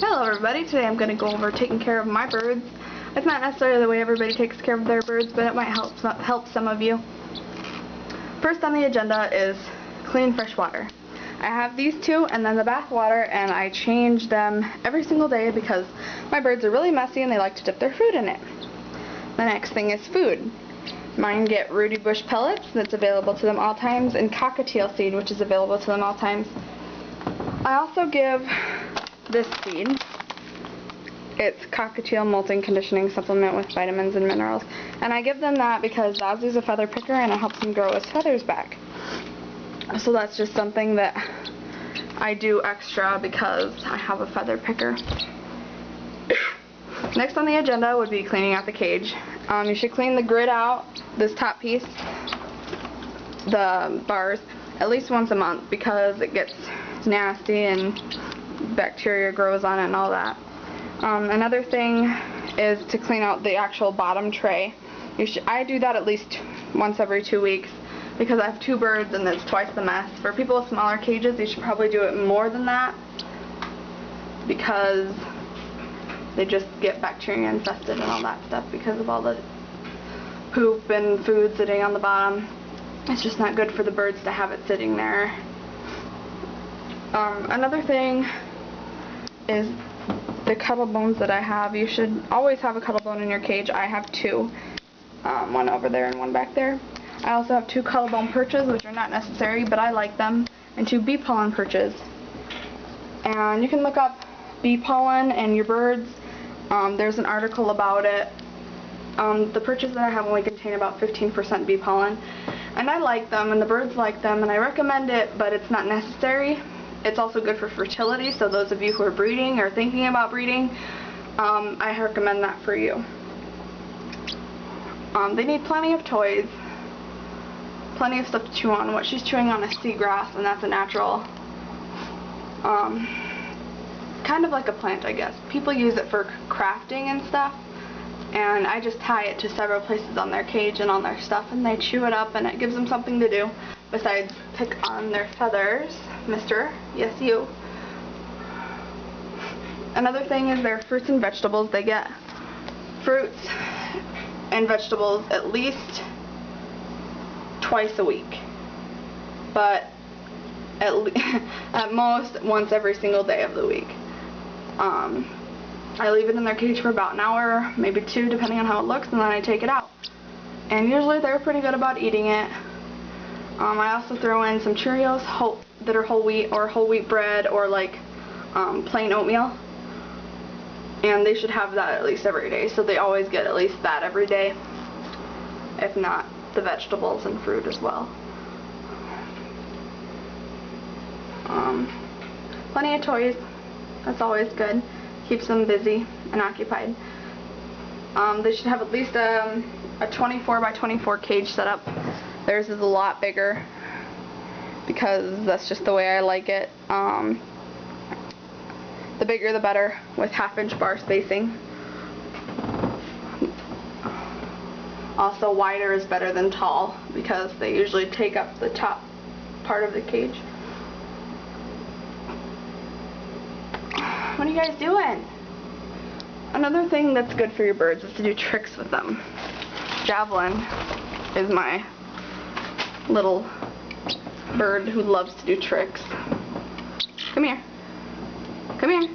Hello everybody, today I'm going to go over taking care of my birds. It's not necessarily the way everybody takes care of their birds, but it might help some of you. First on the agenda is clean fresh water. I have these two and then the bath water, and I change them every single day because my birds are really messy and they like to dip their food in it. The next thing is food. Mine get Rudy Bush pellets, that's available to them all times, and cockatiel seed, which is available to them all times. I also give this seed. It's cockatiel molting conditioning supplement with vitamins and minerals, and I give them that because Ozzy's a feather picker and it helps him grow his feathers back. So that's just something that I do extra because I have a feather picker. Next on the agenda would be cleaning out the cage. You should clean the grid out, this top piece, the bars, at least once a month because it gets nasty and bacteria grows on it and all that. Another thing is to clean out the actual bottom tray. I do that at least once every 2 weeks because I have two birds and it's twice the mess. For people with smaller cages, you should probably do it more than that because they just get bacteria infested and all that stuff because of all the poop and food sitting on the bottom. It's just not good for the birds to have it sitting there. Another thing is the cuddle bones that I have. You should always have a cuddle bone in your cage. I have two, one over there and one back there. I also have two cuddle bone perches, which are not necessary, but I like them, and two bee pollen perches. And you can look up bee pollen and your birds. There's an article about it. The perches that I have only contain about 15% bee pollen, and I like them, and the birds like them, and I recommend it, but it's not necessary. It's also good for fertility, so those of you who are breeding or thinking about breeding, I recommend that for you. They need plenty of toys, plenty of stuff to chew on. What she's chewing on is seagrass, and that's a natural, kind of like a plant, I guess. People use it for crafting and stuff, and I just tie it to several places on their cage and on their stuff, and they chew it up, and it gives them something to do besides pick on their feathers. Mister, yes you. Another thing is their fruits and vegetables. They get fruits and vegetables at least twice a week, but at most once every single day of the week. I leave it in their cage for about an hour, maybe two, depending on how it looks, and then I take it out. And usually they're pretty good about eating it. I also throw in some Cheerios that are whole wheat, or whole wheat bread, or like plain oatmeal. And they should have that at least every day, so they always get at least that every day, if not the vegetables and fruit as well. Plenty of toys, that's always good. Keeps them busy and occupied. They should have at least a 24 by 24 cage set up. Theirs is a lot bigger because that's just the way I like it. The bigger the better, with 1/2-inch bar spacing. Also, wider is better than tall because they usually take up the top part of the cage. What are you guys doing? Another thing that's good for your birds is to do tricks with them. Javelin is my little bird who loves to do tricks. Come here. Come here.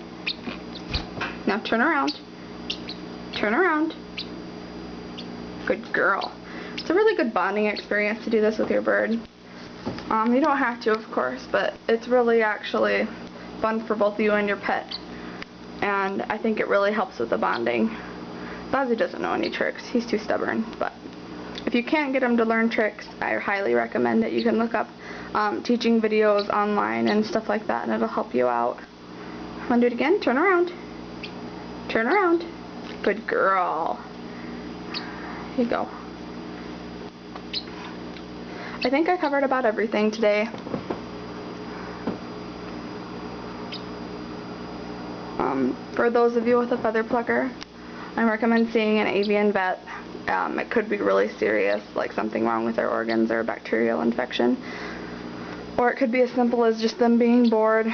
Now turn around. Turn around. Good girl. It's a really good bonding experience to do this with your bird. You don't have to, of course, but it's really actually fun for both you and your pet. And I think it really helps with the bonding. Ozzy doesn't know any tricks. He's too stubborn, but if you can't get him to learn tricks, I highly recommend it. You can look up teaching videos online and stuff like that, and it'll help you out. Want to do it again? Turn around. Turn around. Good girl. Here you go. I think I covered about everything today. For those of you with a feather plucker, I recommend seeing an avian vet. It could be really serious, like something wrong with their organs or a bacterial infection. Or it could be as simple as just them being bored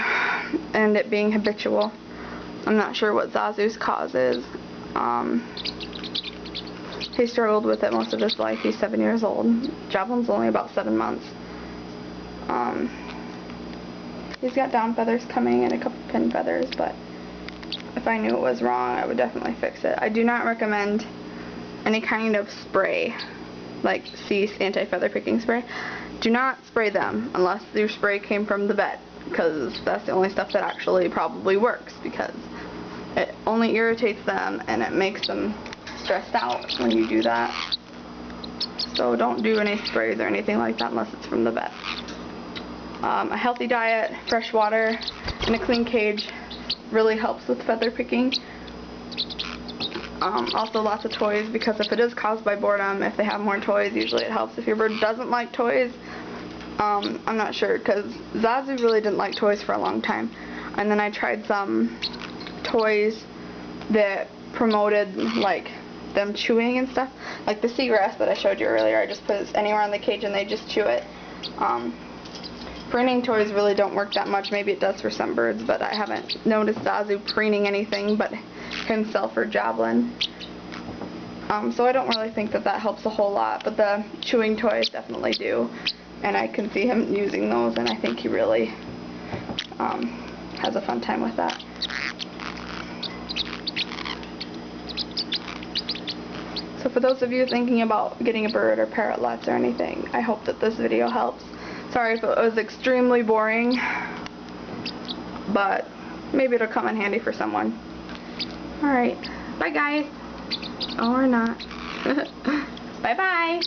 and it being habitual. I'm not sure what Zazu's cause is. He struggled with it most of his life. He's 7 years old. Javelin's only about 7 months. He's got down feathers coming and a couple pin feathers, but if I knew it was wrong, I would definitely fix it. I do not recommend any kind of spray, like Cease anti-feather picking spray. Do not spray them unless your spray came from the vet, because that's the only stuff that actually probably works, because it only irritates them and it makes them stressed out when you do that. So don't do any sprays or anything like that unless it's from the vet. A healthy diet, fresh water, and a clean cage really helps with feather picking. Also lots of toys, because if it is caused by boredom, if they have more toys, usually it helps. If your bird doesn't like toys, I'm not sure, because Zazu really didn't like toys for a long time. And then I tried some toys that promoted like them chewing and stuff, like the seagrass that I showed you earlier. I just put it anywhere on the cage and they just chew it. Preening toys really don't work that much. Maybe it does for some birds, but I haven't noticed Zazu preening anything but himself or Javelin. So I don't really think that that helps a whole lot, but the chewing toys definitely do, and I can see him using those, and I think he really has a fun time with that. So for those of you thinking about getting a bird or parrotlets or anything, I hope that this video helps. Sorry if it was extremely boring, but maybe it'll come in handy for someone. Alright, bye guys. Or not. Bye bye.